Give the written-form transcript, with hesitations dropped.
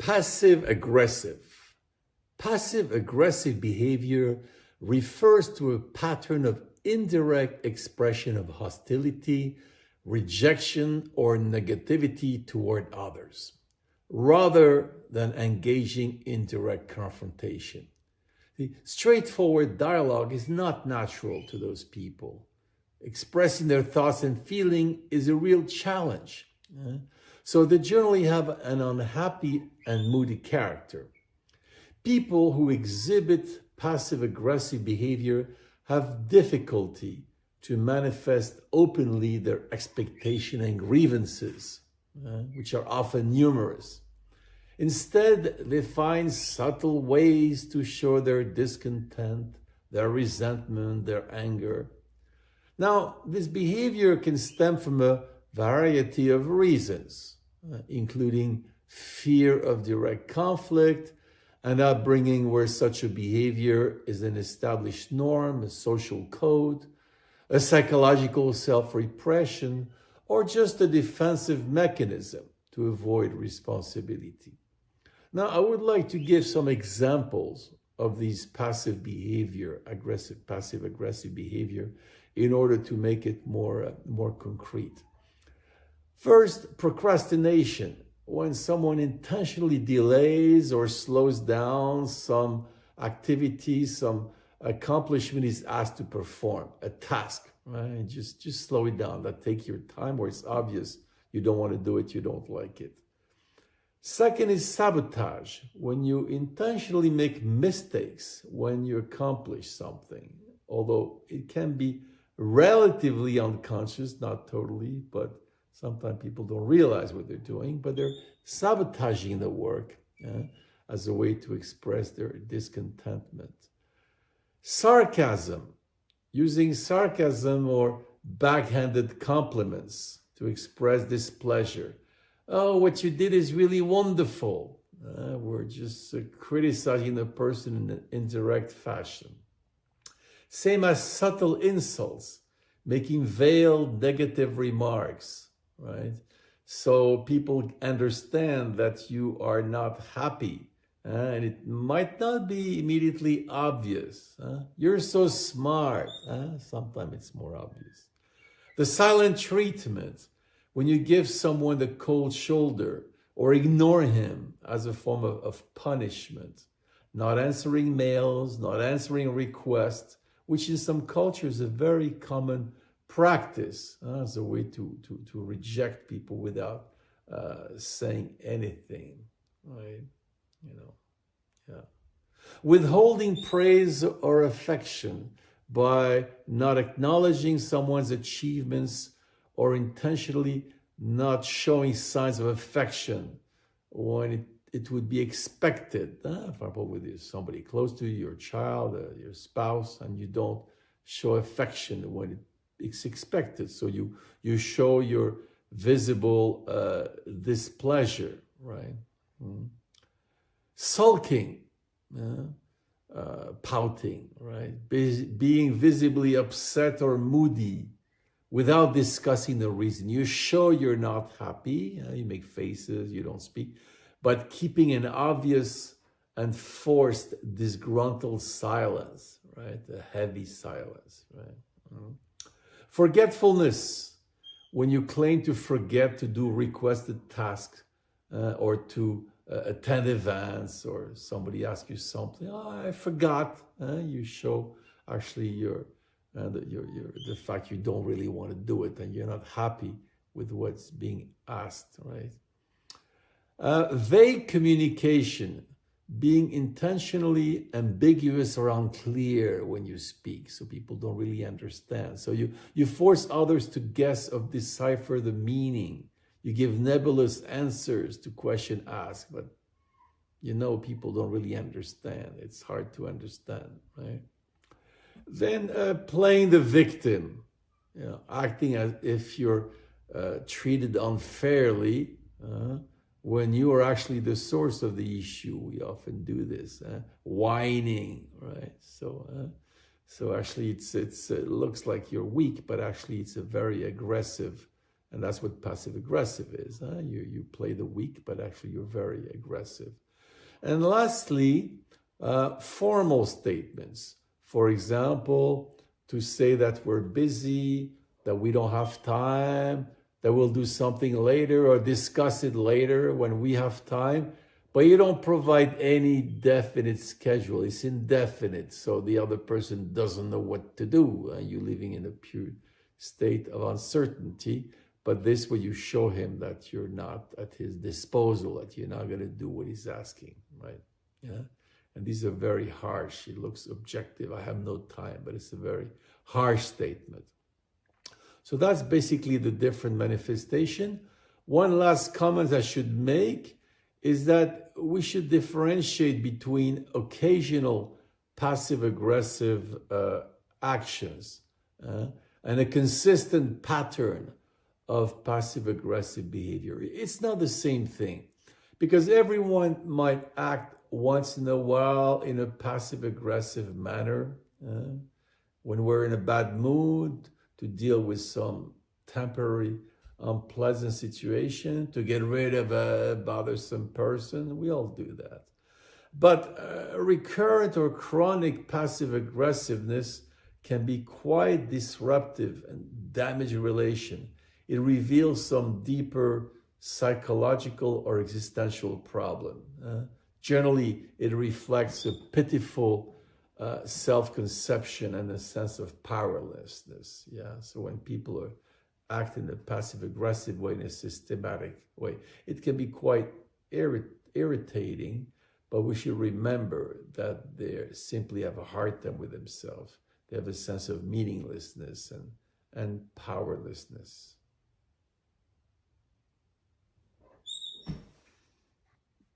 Passive aggressive. Passive aggressive behavior refers to a pattern of indirect expression of hostility, rejection, or negativity toward others, rather than engaging in direct confrontation. The straightforward dialogue is not natural to those people. Expressing their thoughts and feelings is a real challenge. So they generally have an unhappy and moody character. People who exhibit passive-aggressive behavior have difficulty to manifest openly their expectation and grievances, which are often numerous. Instead, they find subtle ways to show their discontent, their resentment, their anger. Now, this behavior can stem from a variety of reasons, including fear of direct conflict, an upbringing where such a behavior is an established norm, a social code, a psychological self-repression, or just a defensive mechanism to avoid responsibility. Now, I would like to give some examples of these passive-aggressive behavior in order to make it more concrete. First, procrastination. When someone intentionally delays or slows down some activity, some accomplishment is asked to perform, a task, right? Just slow it down. That take your time, where it's obvious you don't want to do it, you don't like it. Second is sabotage. When you intentionally make mistakes when you accomplish something, although it can be relatively unconscious, not totally, but sometimes people don't realize what they're doing, but they're sabotaging the work as a way to express their discontentment. Sarcasm, using sarcasm or backhanded compliments to express displeasure. Oh, what you did is really wonderful. We're just criticizing the person in an indirect fashion. Same as subtle insults, making veiled negative remarks, right? So people understand that you are not happy, and it might not be immediately obvious. You're so smart. Sometimes it's more obvious. The silent treatment, when you give someone the cold shoulder or ignore him as a form of punishment, not answering mails, not answering requests, which in some cultures is a very common practice as a way to reject people without saying anything, right? Withholding praise or affection by not acknowledging someone's achievements or intentionally not showing signs of affection when it would be expected. For example, with somebody close to you, your child, your spouse, and you don't show affection when it's expected. So you show your visible displeasure, right? Sulking, pouting, right? Being visibly upset or moody without discussing the reason. You show you're not happy, you make faces, you don't speak, but keeping an obvious and forced disgruntled silence, right? A heavy silence, right? Forgetfulness, when you claim to forget to do requested tasks or to attend events, or somebody asks you something, I forgot. You show actually the fact you don't really want to do it and you're not happy with what's being asked, right? Vague communication, being intentionally ambiguous or unclear when you speak, so people don't really understand. So you force others to guess or decipher the meaning. You give nebulous answers to question asked, but people don't really understand. It's hard to understand, right? Then playing the victim, acting as if you're treated unfairly when you are actually the source of the issue. We often do this, whining, right? So actually it looks like you're weak, but actually it's a very aggressive And that's what passive aggressive is. Huh? You play the weak, but actually you're very aggressive. And lastly, formal statements. For example, to say that we're busy, that we don't have time, that we'll do something later or discuss it later when we have time, but you don't provide any definite schedule. It's indefinite, so the other person doesn't know what to do. You're living in a pure state of uncertainty, but this way you show him that you're not at his disposal, that you're not going to do what he's asking, right? Yeah. And these are very harsh. It looks objective. I have no time, but it's a very harsh statement. So that's basically the different manifestation. One last comment I should make is that we should differentiate between occasional passive-aggressive actions and a consistent pattern of passive-aggressive behavior. It's not the same thing, because everyone might act once in a while in a passive-aggressive manner when we're in a bad mood, to deal with some temporary unpleasant situation, to get rid of a bothersome person. We all do that. But recurrent or chronic passive aggressiveness can be quite disruptive and damage a relation. It reveals some deeper psychological or existential problem. Generally, it reflects a pitiful self-conception and a sense of powerlessness. Yeah. So when people are acting in a passive-aggressive way, in a systematic way, it can be quite irritating, but we should remember that they simply have a hard time with themselves. They have a sense of meaninglessness and powerlessness.